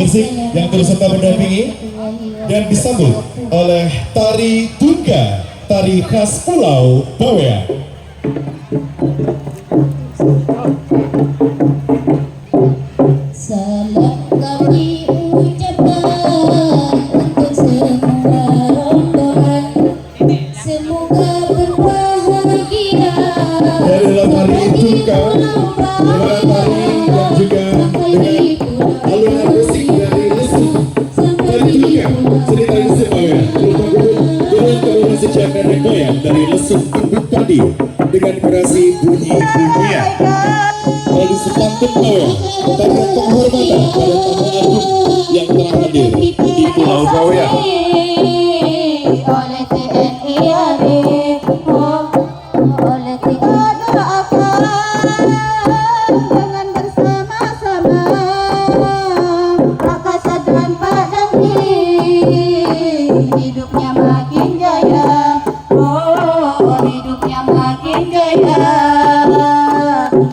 Musik yang terus serta mendampingi dan disambut oleh tari Tungga, tari khas Pulau Bawea. Salam kami ucapkan untuk semua rombongan, semoga berbahagia Dari dalam tari Tungga, dengan tari dan juga dengan alunan musik dari Lesung, tari Tungga, seni tari Lesung Bawea, turun turun sejak nenek moyang dari Lesung Tembuk Padi dengan kreasi bunyi-bunyian. Lalu sepantun Bawea, tanda penghormatan pada tamu agung yang telah hadir di Pulau Bawea. Oleh TNI AD, oleh tiada akan dengan bersama-sama Rakasa dan Padangni hidupnya makin jaya, hidupnya makin jaya,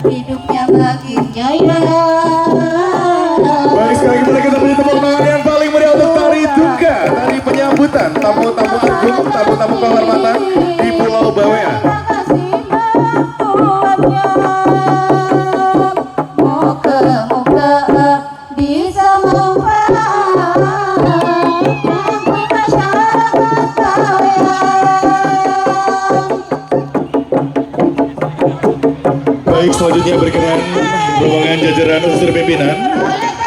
hidupnya makin jaya. Baik, sekali lagi kita beri tepuk tangan yang paling meriah untuk tari Tungga, tari penyambutan tamu-tamu agung, tamu-tamu kehormatan di Pulau Bawea. Moga-moga bisa manfaat bagi masyarakat Bawea. Baik, selanjutnya berkenan rombongan jajaran unsur pimpinan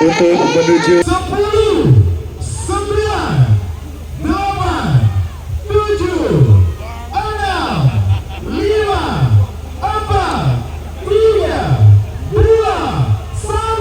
untuk menuju 10, 9, 8, 7, 6, 5, 4, 3, 2, 1,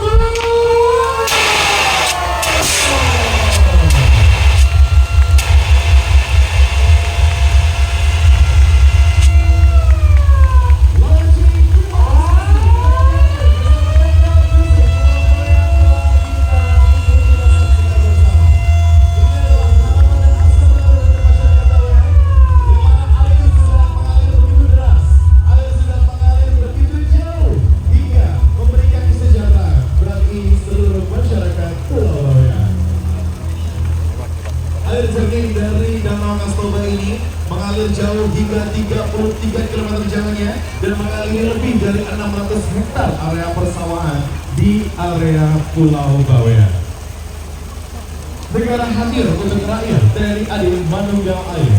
Air jernih dari Danau Kastoba ini mengalir jauh hingga 33 km jalannya dan mengalir lebih dari 600 hektar area persawahan di area Pulau Bawea. Negara hadir untuk rakyat, TNI AD Manunggal Air.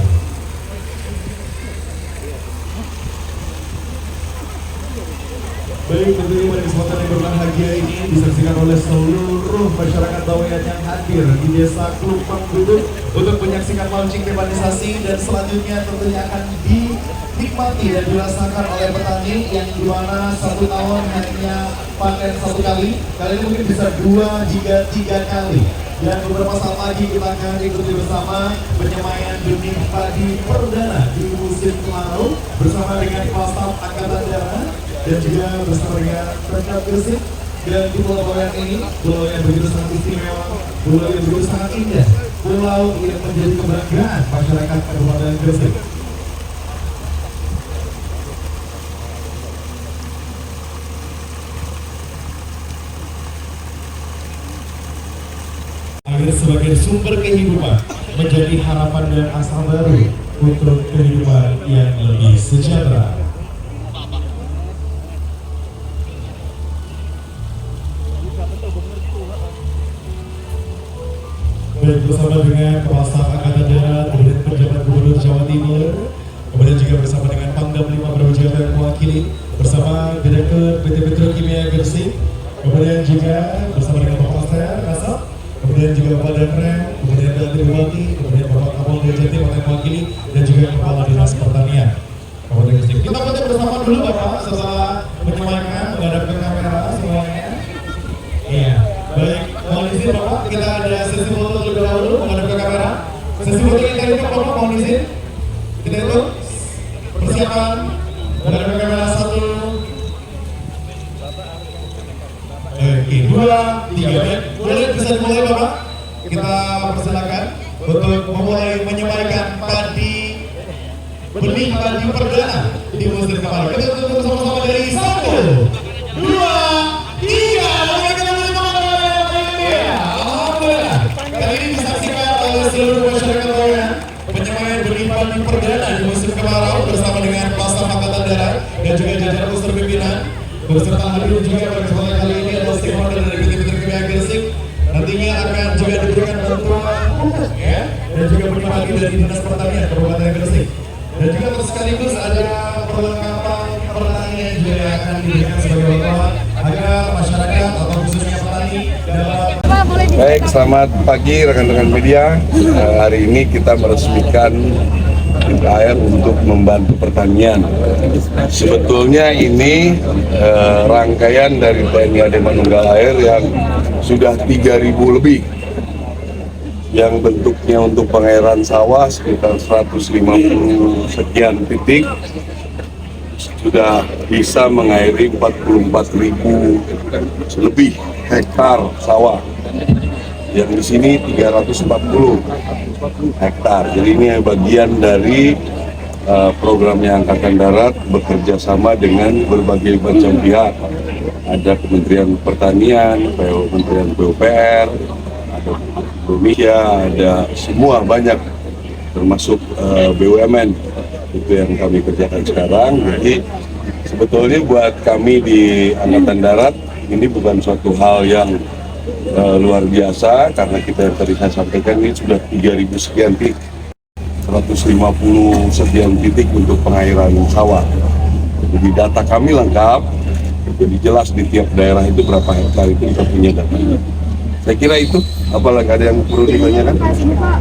Baik, tentunya pada kesempatan yang berbahagia ini disaksikan oleh seluruh masyarakat Bawea yang hadir di Desa Klumpang Duduk untuk menyaksikan launching tematisasi, dan selanjutnya tentunya akan dinikmati dan dirasakan oleh petani yang dimana satu tahun hanya panen satu kali ini mungkin bisa 2 hingga 3 kali. Dan beberapa saat lagi kita akan ikuti bersama penyemaian benih padi perdana di musim kemarau bersama dengan Kepala Staf Angkatan Darat dan juga bersama dengan Pemkab Gresik. Dan di Pulau Bawea ini, pulau yang begitu sangat istimewa, pulau yang begitu sangat indah, pulau yang menjadi kebanggaan masyarakat Kabupaten Gresik. Air sebagai sumber kehidupan menjadi harapan dan asa baru untuk kehidupan yang lebih sejahtera. Baik, bersama dengan Kepala Staf Angkatan Darat, kemudian Penjabat Gubernur Jawa Timur, kemudian juga bersama dengan Pangdam 5 Brawijaya yang mewakili, bersama Direktur PT Petrokimia Gresik, kemudian juga bersama dengan Bapak Kasat, kemudian juga Bapak Danrem, kemudian Datin Bupati, kemudian Bapak Kapolda Jatim yang mewakili, dan juga Kepala Dinas Pertanian Kabupaten Gresik. Kita foto bersama dulu Bapak setelah menyemaikan menghadap ke kamera semuanya. Iya, baik. Mohon izin Bapak, kita ada sesi foto terlebih dahulu menghadap ke kamera. Sesi foto kita itu Bapak, mohon izin. Kita itu persiapan menghadap ke kamera 1. Oke, 2, 3. Boleh bisa dimulai Bapak? Kita persilakan untuk memulai menyampaikan benih padi perdana di musim kemarau. Kita tutup sama-sama dari 1, 2, 3. Oke, kita mulai teman-teman. pertandingan perdana di musim kemarau bersama dengan Plasma Angkatan Darat dan juga jajaran unsur pimpinan. Berserta hadir juga pada kesempatan kali ini adalah stakeholder dari PT KPA Gresik. Nantinya akan juga diberikan bantuan ya, dan juga penyemangati dari Dinas Pertanian Kabupaten Gresik. Dan juga sekaligus ada perlengkapan pertanian juga yang akan diberikan sebagai bantuan agar masyarakat atau khususnya petani dapat. Baik, selamat pagi rekan-rekan media. Hari ini kita meresmikan air untuk membantu pertanian. Sebetulnya ini rangkaian dari TNI AD Manunggal Air yang sudah 3.000 lebih, yang bentuknya untuk pengairan sawah sekitar 150 sekian titik, sudah bisa mengairi 44.000 lebih hektar sawah. Yang di sini 340 hektar. Jadi ini bagian dari programnya Angkatan Darat bekerja sama dengan berbagai macam pihak. Ada Kementerian Pertanian, Kementerian PUPR, ada Indonesia, ada semua banyak, termasuk BUMN. Itu yang kami kerjakan sekarang. Jadi sebetulnya buat kami di Angkatan Darat ini bukan suatu hal yang luar biasa, karena kita yang tadi saya sampaikan ini sudah 3.000 sekian titik, 150 sekian titik untuk pengairan sawah. Jadi data kami lengkap, jadi jelas di tiap daerah itu berapa hektar itu kita punya data. Saya kira itu, apalagi ada yang perlu ditanyakan? Ini Pak,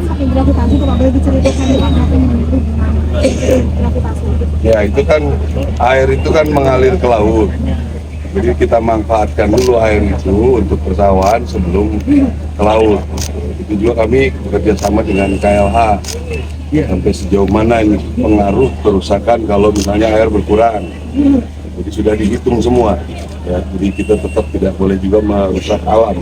sampai gravitasi, kalau boleh diceritakan Pak, apa yang gravitasi? Ya itu kan, air itu kan mengalir ke laut. Jadi kita manfaatkan dulu air itu untuk persawahan sebelum ke laut. Itu juga kami bekerja sama dengan KLH. Sampai sejauh mana ini pengaruh kerusakan kalau misalnya air berkurang. Jadi sudah dihitung semua. Ya, jadi kita tetap tidak boleh juga merusak alam.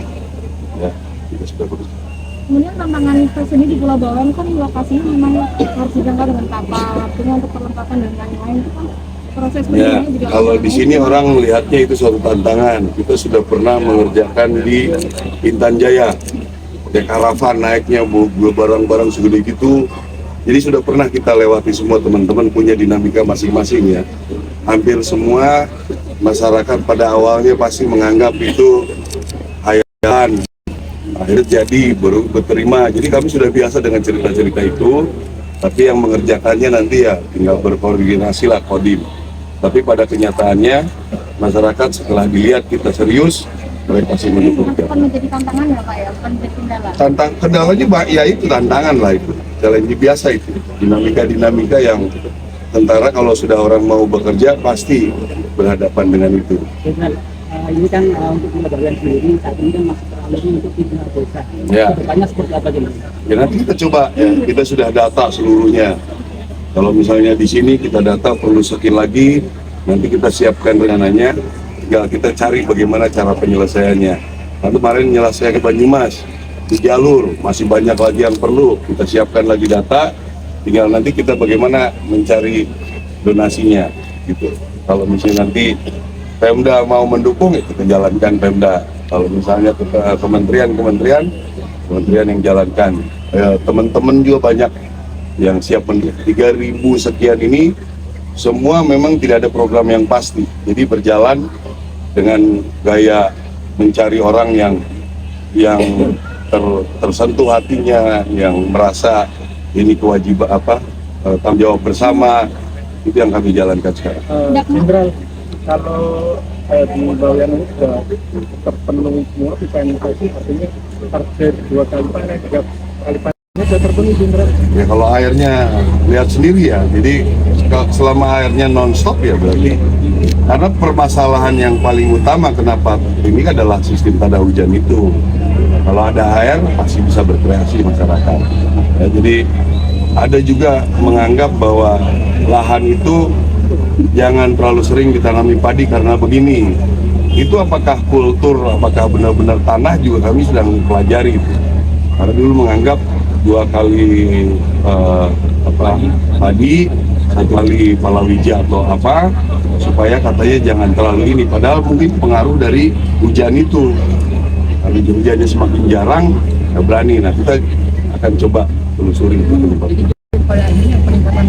Ya, kita sudah berusaha. Kemudian tantangan tersendiri di Pulau Bawang kan lokasinya memang harus dijangkau dengan kapal, artinya untuk perlengkapan dan lain-lain itu kan proses Ya, penanganannya juga. kalau di sini orang melihatnya itu suatu tantangan. Kita sudah pernah mengerjakan di Intan Jaya, pakai karavan naiknya barang-barang segede gitu. Jadi sudah pernah kita lewati semua, teman-teman punya dinamika masing-masing ya. Hampir semua masyarakat pada awalnya pasti menganggap itu hayalan. Akhirnya jadi baru berterima. Jadi kami sudah biasa dengan cerita-cerita itu. Tapi yang mengerjakannya nanti ya tinggal berkoordinasi lah Kodim. Tapi pada kenyataannya masyarakat setelah dilihat kita serius, mereka pasti mendukung. Itu kan menjadi tantangan ya Pak ya, bukan menjadi kendala. Kendalanya ya itu tantangan lah itu. Challenge biasa itu. Dinamika yang tentara kalau sudah orang mau bekerja pasti berhadapan dengan itu. Ini kan untuk pemberdayaan sendiri saat ini kan masih terlalu untuk pimpinan desa. Ya. Kedepannya seperti apa gimana? Ya nanti kita coba ya, kita sudah data seluruhnya. Kalau misalnya di sini kita data perlu sekian lagi, nanti kita siapkan rencananya, tinggal kita cari bagaimana cara penyelesaiannya. Nah, kemarin menyelesaikan ke Banyumas, di jalur masih banyak lagi yang perlu, kita siapkan lagi data, tinggal nanti kita bagaimana mencari donasinya gitu. Kalau misalnya nanti Pemda mau mendukung, ya kita jalankan Pemda. Kalau misalnya kementerian yang jalankan. Teman-teman juga banyak yang siap mendukung. 3.000 sekian ini semua memang tidak ada program yang pasti. Jadi berjalan dengan gaya mencari orang yang tersentuh hatinya, yang merasa ini kewajiban tanggung jawab bersama. Itu yang kami jalankan sekarang. Jenderal, kalau di Bawean ini sudah terpenuhi semua bisa investasi, artinya target 2 kali panen, 3 kali panennya sudah terpenuhi Jenderal. Ya kalau airnya lihat sendiri ya, jadi selama airnya non-stop ya berarti, karena permasalahan yang paling utama kenapa ini adalah sistem tanda hujan itu. Kalau ada air pasti bisa berkreasi masyarakat. Ya, jadi ada juga menganggap bahwa lahan itu jangan terlalu sering ditanami padi karena begini. Itu apakah kultur, apakah benar-benar tanah juga kami sedang pelajari itu. Karena dulu menganggap 2 kali padi, 1 kali palawija atau apa, supaya katanya jangan terlalu ini. Padahal mungkin pengaruh dari hujan itu. Kalau hujannya semakin jarang, nggak berani. Nah kita akan coba telusuri itu. supaya ini peningkatan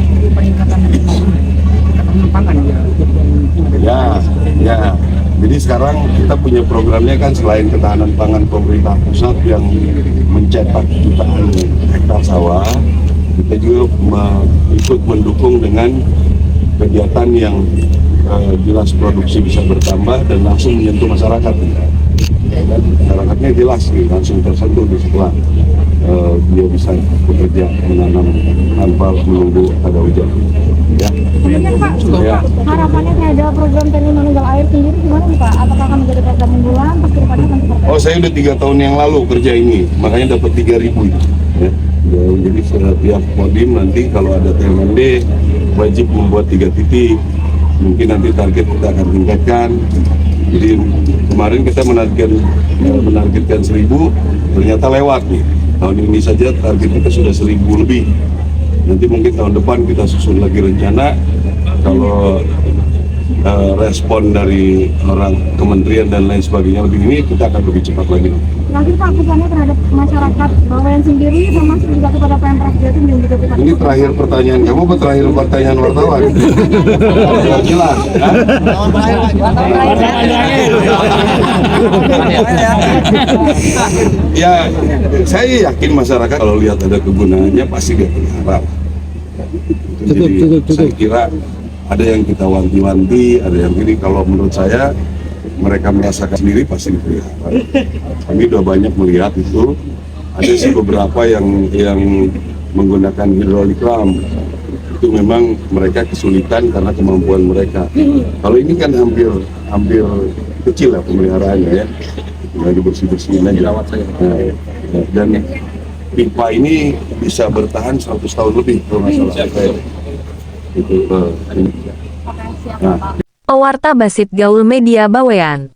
pangan ya untuk yang ada Ya. Jadi sekarang kita punya programnya kan selain ketahanan pangan pemerintah pusat yang mencetak jutaan hektar sawah, kita juga ikut mendukung dengan kegiatan yang jelas produksi bisa bertambah dan langsung menyentuh masyarakat. Dan masyarakatnya jelas nih, langsung tersentuh di setelah dia bisa bekerja menanam tanpa menunggu ada hujan. Ya. Kemudian Pak, Ya. harapannya terhadap program tani manunggal air sendiri gimana nih Pak? Apakah akan menjadi program unggulan? Terus kedepannya akan seperti apa? Oh, saya udah 3 tahun yang lalu kerja ini, makanya dapat 3.000 itu. Ya. Jadi setiap kodim nanti kalau ada TMND wajib membuat 3 titik. Mungkin nanti target kita akan tingkatkan. Jadi kemarin kita menargetkan 1.000, ternyata lewat nih. Tahun ini saja target kita sudah 1.000 lebih. Nanti mungkin tahun depan kita susun lagi rencana. Kalau respon dari orang kementerian dan lain sebagainya lebih ini, kita akan lebih cepat lagi. Terakhir Pak, pesannya terhadap masyarakat Bawean sendiri, termasuk juga kepada Pemprov Jatim dan juga kepada Ini terakhir pertanyaan kamu atau terakhir pertanyaan wartawan? Biar jelas. Kan? Ya, saya yakin masyarakat kalau lihat ada kegunaannya pasti dia berharap. Jadi saya kira ada yang kita wanti-wanti, ada yang ini. Kalau menurut saya mereka merasakan sendiri pasti dipelihara. Kami sudah banyak melihat itu. Ada sih beberapa yang menggunakan hydraulic lamp. Itu memang mereka kesulitan karena kemampuan mereka. Kalau ini kan hampir kecil ya pemeliharaannya ya. Lagi bersih-bersihin aja. Nah, dan pipa ini bisa bertahan 100 tahun lebih kalau nggak salah. Itu ini. Oke, siap Nah. Pak. Pewarta Basit Gaul Media Bawean.